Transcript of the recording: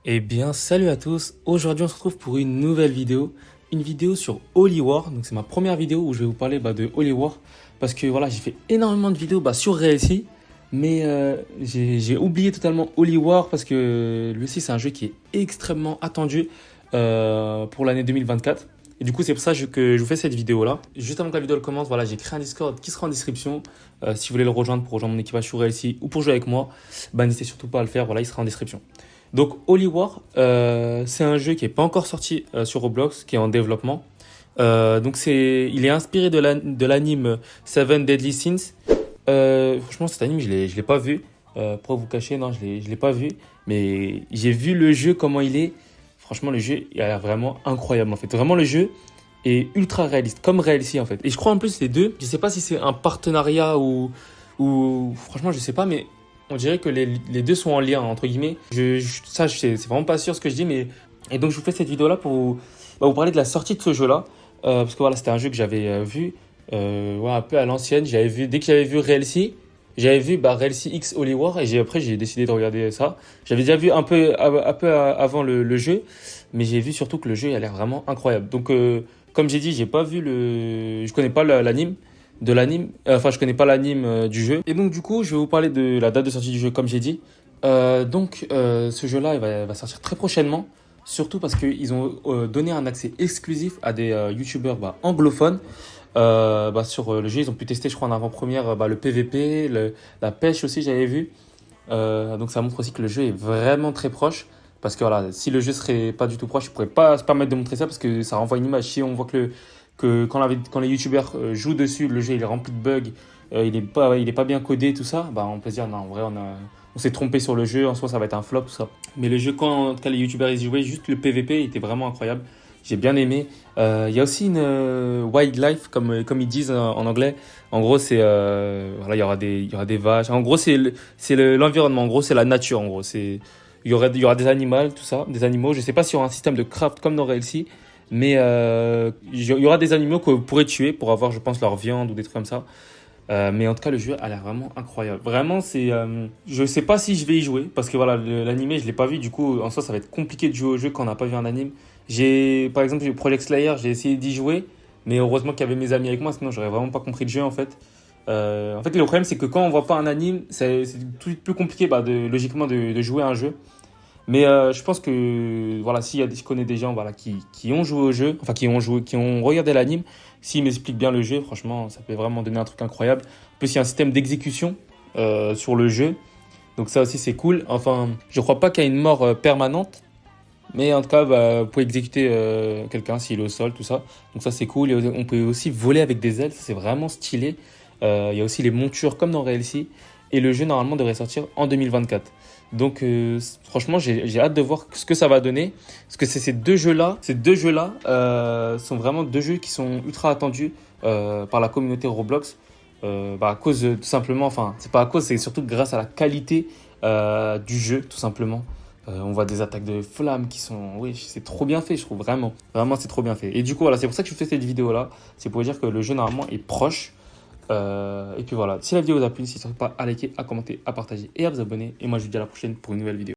Eh bien, salut à tous. Aujourd'hui, on se retrouve pour une nouvelle vidéo. Une vidéo sur Holy War. Donc, c'est ma première vidéo où je vais vous parler de Holy War. Parce que voilà, j'ai fait énormément de vidéos sur RLC. Mais j'ai oublié totalement Holy War parce que lui aussi, c'est un jeu qui est extrêmement attendu pour l'année 2024. Et du coup, c'est pour ça que je vous fais cette vidéo-là. Juste avant que la vidéo commence, voilà, j'ai créé un Discord qui sera en description. Si vous voulez le rejoindre pour rejoindre mon équipage sur RLC ou pour jouer avec moi, n'hésitez surtout pas à le faire. Voilà, il sera en description. Donc Holy War, c'est un jeu qui n'est pas encore sorti sur Roblox, qui est en développement. Il est inspiré de l'anime Seven Deadly Sins. Franchement, cet anime, je l'ai pas vu. Pour vous cacher, non, je l'ai pas vu. Mais j'ai vu le jeu, comment il est. Franchement, le jeu, il a l'air vraiment incroyable, en fait. Vraiment, le jeu est ultra réaliste, comme Realcy, en fait. Et je crois, en plus, les deux, je sais pas si c'est un partenariat ou... Franchement, je sais pas, mais on dirait que les deux sont en lien, entre guillemets. C'est vraiment pas sûr ce que je dis, mais... Et donc, je vous fais cette vidéo-là pour vous parler de la sortie de ce jeu-là. Parce que voilà, c'était un jeu que j'avais vu ouais, un peu à l'ancienne. Dès que j'avais vu Realcy, j'avais vu Realcy X Holy War et après j'ai décidé de regarder ça. J'avais déjà vu un peu avant le jeu, mais j'ai vu surtout que le jeu il a l'air vraiment incroyable. Donc comme j'ai dit, je connais pas l'anime de l'anime, enfin je connais pas l'anime du jeu. Et donc du coup, je vais vous parler de la date de sortie du jeu comme j'ai dit. Ce jeu-là, il va sortir très prochainement. Surtout parce qu'ils ont donné un accès exclusif à des youtubeurs anglophones. Sur le jeu, ils ont pu tester, je crois, en avant-première le PVP, la pêche aussi, j'avais vu. Donc ça montre aussi que le jeu est vraiment très proche. Parce que voilà, si le jeu serait pas du tout proche, ils ne pourraient pas se permettre de montrer ça parce que ça renvoie une image. Si on voit que quand les youtubeurs jouent dessus, le jeu il est rempli de bugs, il est pas bien codé, tout ça, on peut se dire non, en vrai, on s'est trompé sur le jeu, en soi ça va être un flop, tout ça. Mais le jeu, quand les youtubeurs ils y jouaient, juste le PVP était vraiment incroyable. J'ai bien aimé. Il y a aussi une wildlife, comme ils disent en anglais. En gros, voilà, il y aura des vaches. En gros, l'environnement. En gros, c'est la nature. En gros, il y aura des animaux, tout ça, des animaux. Je sais pas s'il y aura un système de craft comme dans RLC, mais il y aura des animaux que vous pourrez tuer pour avoir, je pense, leur viande ou des trucs comme ça. Mais en tout cas, le jeu a l'air vraiment incroyable. Vraiment, je sais pas si je vais y jouer parce que voilà, l'animé, je l'ai pas vu. Du coup, en soi, ça va être compliqué de jouer au jeu quand on n'a pas vu un anime. Par exemple, Project Slayer, j'ai essayé d'y jouer, mais heureusement qu'il y avait mes amis avec moi, sinon j'aurais vraiment pas compris le jeu en fait. En fait, le problème, c'est que quand on voit pas un anime, c'est tout plus compliqué, logiquement, de jouer à un jeu. Mais je pense que voilà, je connais des gens voilà, qui ont joué au jeu, enfin qui ont regardé l'anime, s'ils m'expliquent bien le jeu, franchement, ça peut vraiment donner un truc incroyable. En plus, il y a un système d'exécution sur le jeu, donc ça aussi c'est cool. Enfin, je crois pas qu'il y ait une mort permanente, mais en tout cas, vous pouvez exécuter quelqu'un s'il est au sol, tout ça. Donc ça c'est cool. Et on peut aussi voler avec des ailes, ça, c'est vraiment stylé. Il y a aussi les montures comme dans RLC. Et le jeu normalement devrait sortir en 2024. Donc franchement, j'ai hâte de voir ce que ça va donner. Parce que ces deux jeux-là sont vraiment deux jeux qui sont ultra attendus par la communauté Roblox. À cause tout simplement, enfin c'est pas à cause, c'est surtout grâce à la qualité du jeu tout simplement. On voit des attaques de flammes qui sont... Oui, c'est trop bien fait, je trouve, vraiment. Vraiment, c'est trop bien fait. Et du coup, voilà, c'est pour ça que je fais cette vidéo-là. C'est pour dire que le jeu, normalement, est proche. Et puis voilà, si la vidéo vous a plu, n'hésitez pas à liker, à commenter, à partager et à vous abonner. Et moi, je vous dis à la prochaine pour une nouvelle vidéo.